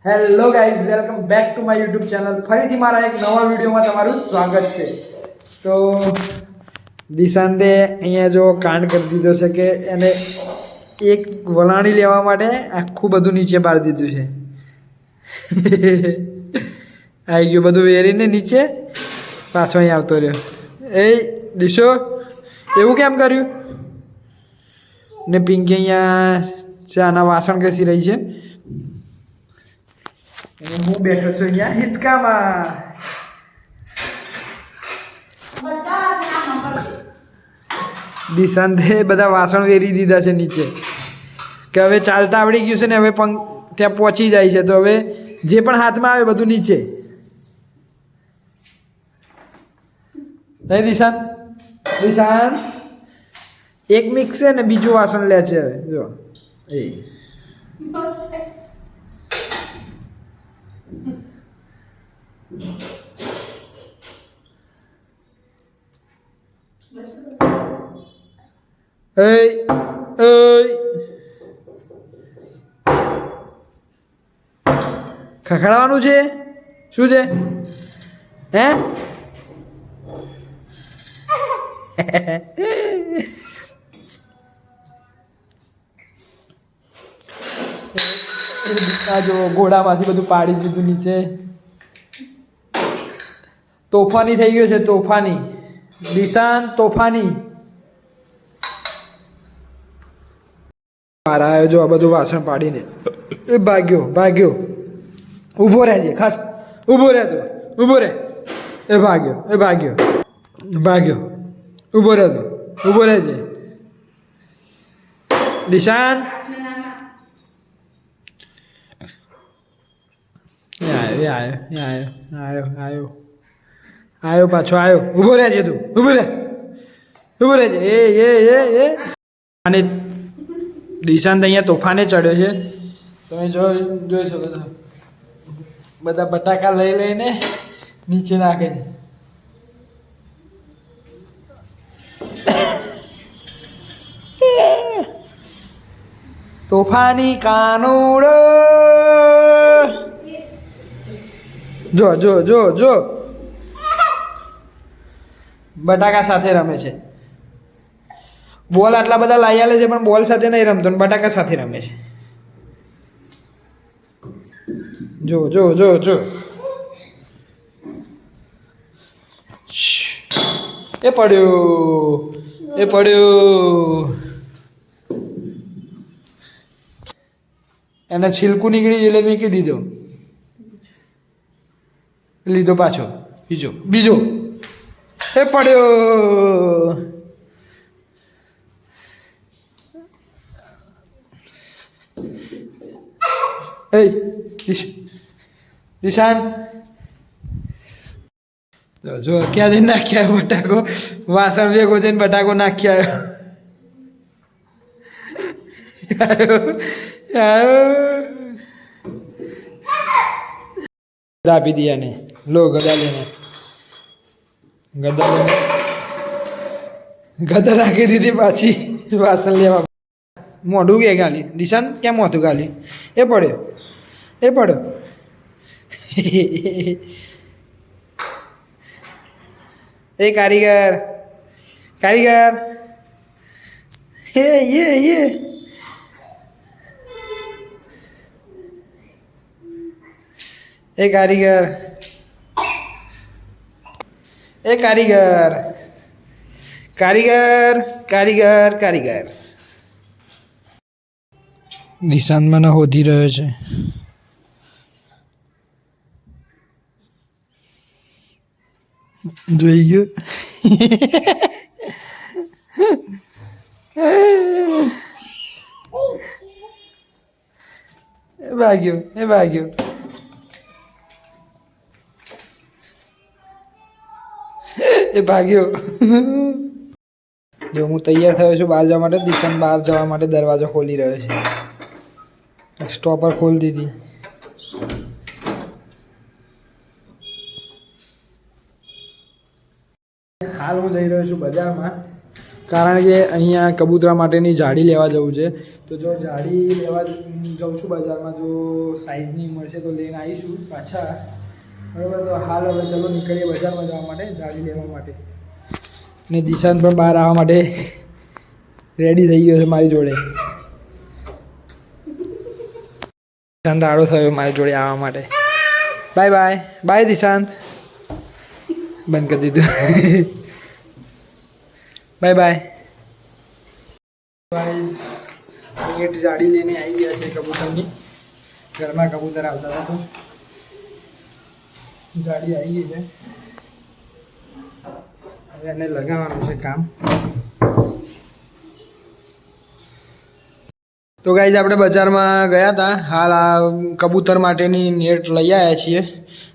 Hello guys, welcome back to my YouTube channel. ફરીથી મારા એક નવા વિડીયોમાં તમારું સ્વાગત છે. તો દિશાંતે અહીંયા જો કાંડ કરી દીધો છે કે એને એક વલાણી લેવા માટે આખું બધું નીચે પાડી દીધું છે. આવી ગયું બધું વેરીને નીચે, પાછો અહીં આવતો રહ્યો. એ દિશો, એવું કેમ કર્યું? ને પિંકી અહીંયા ચાના વાસણ ઘસી રહી છે. હું બેઠો છું અહીંયા હિંચકામાં. દિશાંતે બધા વાસણ વેરી દીધા છે નીચે કે હવે ચાલતા આવડી ગયું છે ને હવે ત્યાં પહોંચી જાય છે. તો હવે જે પણ હાથમાં આવે બધું નીચે. નહીં દિશાંત? દિશાંત એક મિક્સ છે ને બીજું વાસણ લે છે. હવે જો એ ખખડાવાનું છે. શું છે? હે આ જો ઘોડામાંથી બધું પાડી દીધું નીચે. તોફાની થઈ ગયો છે, તોફાની. દિશાંત તોફાની. બહાર આવ્યો જો આ બધું વાસણ પાડીને. એ ભાગ્યો. ઊભો રહેજે, ખાસ ઊભો રહે. તું ઊભો રહે. એ ભાગ્યો. ઊભો રહે. તું ઊભો રહેજે. દિશાંત આવ્યો પાછો આવ્યો. ઊભો રહેજે. તું ઊભો રહેજે. એ અને દિશાંત અહીંયા તોફાને ચડ્યો છે. તમે જોઈ શકો છો બધા બટાકા લઈને નીચે નાખે છે. તોફાની કાનુડો. જો બટાકા સાથે રમે છે. બોલ આટલા બધા લાવી આલે છે પણ બોલ સાથે નહીં રમતો, બટાકા સાથે રમે છે. જો એ પડ્યું. એને છિલકું નીકળી એટલે મૂકી દીધો. લીધો પાછો. બીજો એ પડ્યો. દિશાંત જો ક્યાં જઈને નાખી આવ્યો બટાકો. વાસણ ભેગો જઈને બટાકો નાખી આવ્યો. આપી દિયાને લો ગદા લઈને. ગદા રાખી દીધી પાછી વાસણ લેવા. મોઢું કે ગાલી. દિશાંત કેમ મોઢું ગાલી? એ પડ્યો. એ કારીગર એ કારીગર. દિશાંત મને હોધી રહ્યો છે. જોઈ ગયો. એ ભાગ્યો. જો હું તૈયાર થયો છું બહાર જવા માટે. દિશાંત બહાર જવા માટે દરવાજો ખોલી રહ્યો છે. સ્ટોપર ખોલી દીધી. હાલ હું જઈ રહ્યો છું બજારમાં કારણ કે અહીંયા કબૂતરા માટેની જાળી લેવા જવું છે. તો જો જાળી લેવા જાઉં છું બજારમાં, જો સાઇઝની મળશે તો લઈને આવીશું પાછા. બરાબર, તો હાલ હવે ચલો નીકળીએ બજારમાં જવા માટે જાળી લેવા માટે. ને દિશાંત પણ બહાર આવવા માટે રેડી થઈ ગયો છે મારી જોડે. દિશાંત આડો થયો મારી જોડે આવવા માટે. Bye bye bye Dishant. બંધ કરી દીધું. Bye bye. ગાઈસ નેટ જાળી લઈને આવી ગયા છે કબૂતરની. ઘરમાં કબૂતર આવતા હતા તો જાળી આવી ગઈ છે. હવે એને લગાવવાનું છે કામ. તો ગાઈસ આપણે બજારમાં ગયા હતા. હાલ આ કબૂતર માટેની નેટ લઈ આવ્યા છીએ.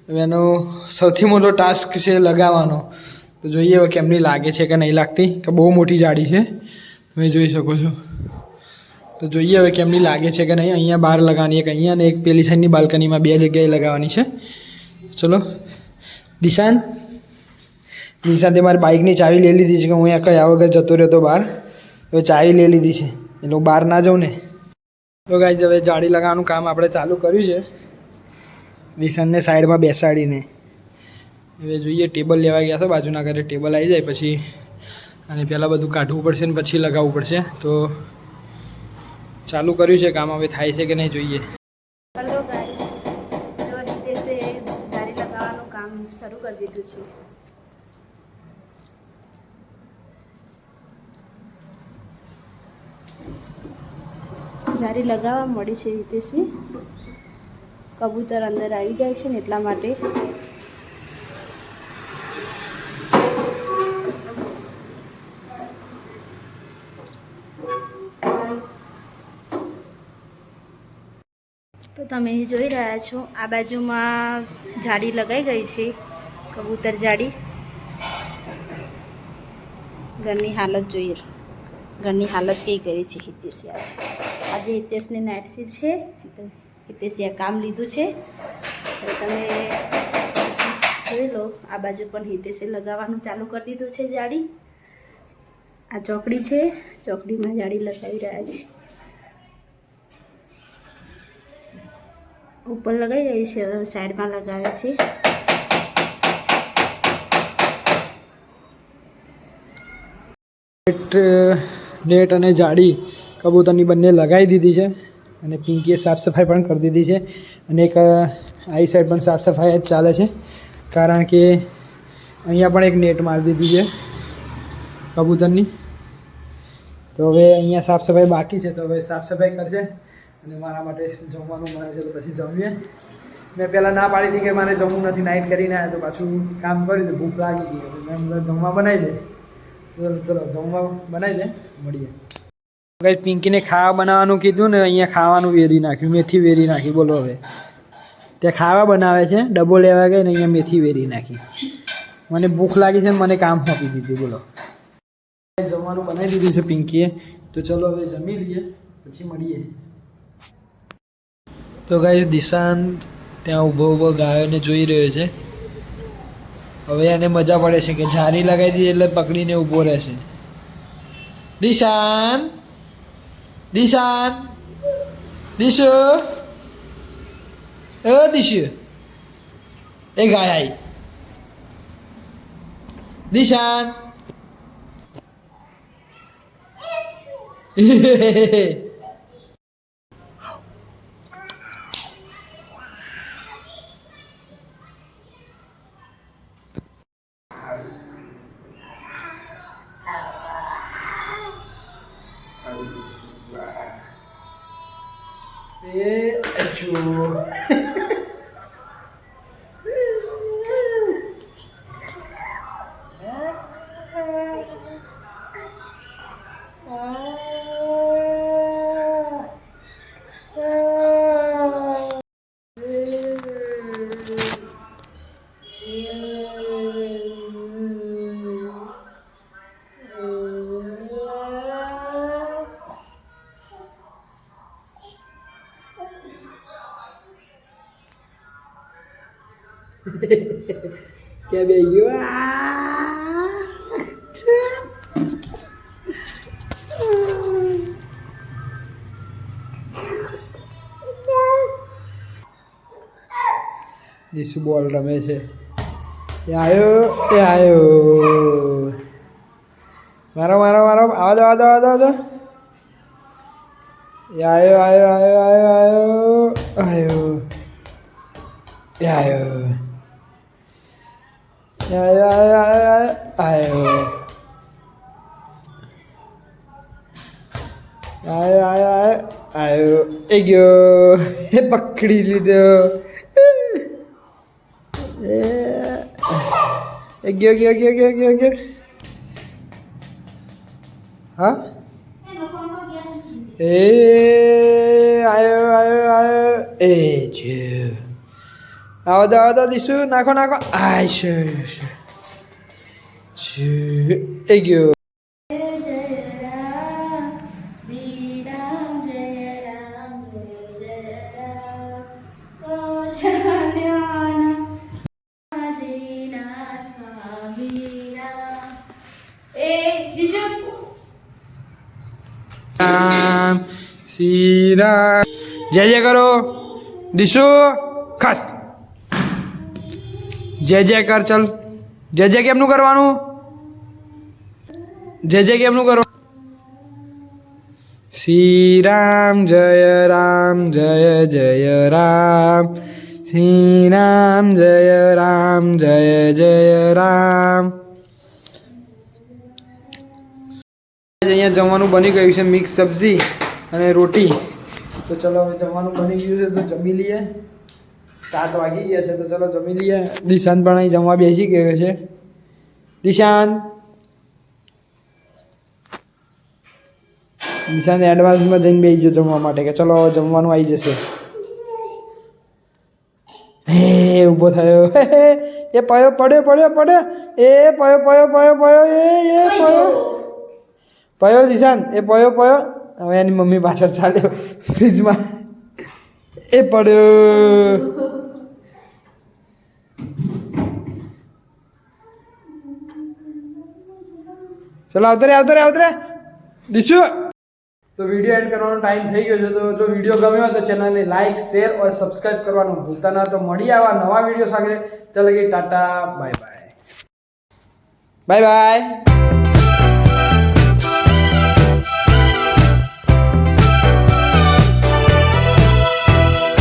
હવે એનો સૌથી મોટો ટાસ્ક છે લગાવવાનો. તો જોઈએ હવે કેમની લાગે છે કે નહીં લાગતી, કે બહુ મોટી જાળી છે તમે જોઈ શકો છો. તો જોઈએ હવે કેમની લાગે છે કે નહીં. અહીંયા બહાર લગાવવાની, એક અહીંયા ને એક પેલી સાઈડની બાલ્કનીમાં, 2 જગ્યાએ લગાવવાની છે. ચલો દિશાંત મારી બાઇકની ચાવી લઈ લીધી છે કે હું અહીંયા કયા વગર જતો રહ્યો તો બહાર. હવે ચાવી લઈ લીધી છે એટલે હું બહાર ના જાઉં ને. તો ગાઈસ હવે જાળી લગાવવાનું કામ આપણે ચાલુ કર્યું છે દિશાંતને સાઈડમાં બેસાડીને. હવે જોઈએ, ટેબલ લેવા ગયા તો બાજુના ઘરે ટેબલ આવી જાય પછી અને પહેલાં બધું કાઢવું પડશે ને પછી લગાવવું પડશે. તો ચાલુ કર્યું છે કામ, હવે થાય છે કે નહીં જોઈએ. હેલો ગાઈસ, જો હિતેશે જાળી લગાવવાનું કામ શરૂ કરી દીધું છે. જાળી લગાવવા મળી છે હિતેશે. કબૂતર અંદર આવી જાય છે ને એટલા માટે. તો તમે જોઈ રહ્યા છો આ બાજુમાં જાળી લગાઈ ગઈ છે, કબૂતર જાળી. ઘરની હાલત જોઈએ, ઘરની હાલત કઈ કરી છે હિતેશે. આજે હિતેશની નાઇટ શિફ્ટ છે એટલે હિતેશે આ કામ લીધું છે. હવે તમે જોઈ લો, આ બાજુ પણ હિતેશે લગાવવાનું ચાલુ કરી દીધું છે જાળી. આ ચોકડી છે, ચોકડીમાં જાળી લગાવી રહ્યા છે. ઉપર લગાવી રહી છે, હવે સાઈડમાં લગાવે છે. નેટ અને જાળી કબૂતરની બંને લગાવી દીધી છે અને પિંકીએ સાફ સફાઈ પણ કરી દીધી છે. અને એક આઈ સાઈડ પણ સાફ સફાઈ જ ચાલે છે, કારણ કે અહીંયા પણ એક નેટ મારી દીધી છે કબૂતરની. તો હવે અહીંયા સાફ સફાઈ બાકી છે, તો હવે સાફ સફાઈ કરશે અને મારા માટે જમવાનું મળે છે તો પછી જમીએ. મેં પહેલાં ના પાડી હતી કે મારે જમવું નથી, નાઇટ કરીને આવ્યા તો પાછું કામ કર્યું તો ભૂખ લાગી ગઈ. મેં જમવા બનાવી દે. ચલો જમવા બનાવી દે, મળીએ. કંઈ પિંકીને ખાવા બનાવવાનું કીધું ને અહીંયા ખાવાનું વેરી નાખ્યું, મેથી વેરી નાખી. બોલો હવે ત્યાં ખાવા બનાવે છે, ડબ્બો લેવા ગઈ ને અહીંયા મેથી વેરી નાખી. મને ભૂખ લાગી છે ને મને કામ સોંપી દીધું. બોલો જમવાનું બનાવી દીધું છે પિંકીએ. તો ચલો હવે જમી લઈએ પછી મળીએ. તો ગાઈસ દિશાંત ત્યાં ઊભો ગાયોને જોઈ રહ્યો છે. હવે એને મજા પડે છે કે જાળી લગાવી દીધી એટલે પકડીને ઊભો રહેશે. દિશાંત દિશાંત દિશુ દિશુ એ ગાય આવી. દિશાંત क्या बे દિશુ બોલ રમે છે. એ આવ્યો. મારો આવા દો. એ આવ્યો. એ ગયો. એ પકડી લીધો. એ ગયો. હા એ આવ્યો. એ છે આવો દો દિશુ નાખો. એ ગયો. રામ શ્રી રામ. જય કરો દિશુ ખાસ. જય કર. ચલ જય કેમનું કરવાનું? જય કેમનું કરવાનું? શ્રી રામ જય રામ. શ્રી રામ જય રામ. અહીંયા જમવાનું બની ગયું છે, મિક્સ સબ્જી અને રોટી. તો ચલો હવે જમવાનું બની ગયું છે તો જમી લઈએ. 7 વાગી ગયા છે તો ચલો જમી લઈએ. દિશાંત પણ અહીં જમવા બેસી ગયો છે. દિશાંત એડવાન્સમાં જઈને બેસી ગયો જમવા માટે કે ચલો જમવાનું આવી જશે. હે ઊભો થયો. એ પડ્યો. એ પયો દિશાંત. એ પયો. હવે એની મમ્મી પાછળ ચાલ્યો ફ્રીજમાં. એ પડ્યો. ચલો આવતો રે દિશુ. તો વિડીયો એન્ડ કરવાનો ટાઈમ થઈ ગયો છે. તો જો વિડીયો ગમ્યો હોય તો ચેનલને લાઈક, શેર અને સબસ્ક્રાઈબ કરવાનું ભૂલતા ના. તો મળી આવા નવા વિડીયો સાથે. ત્યાં લગી ટાટા બાય.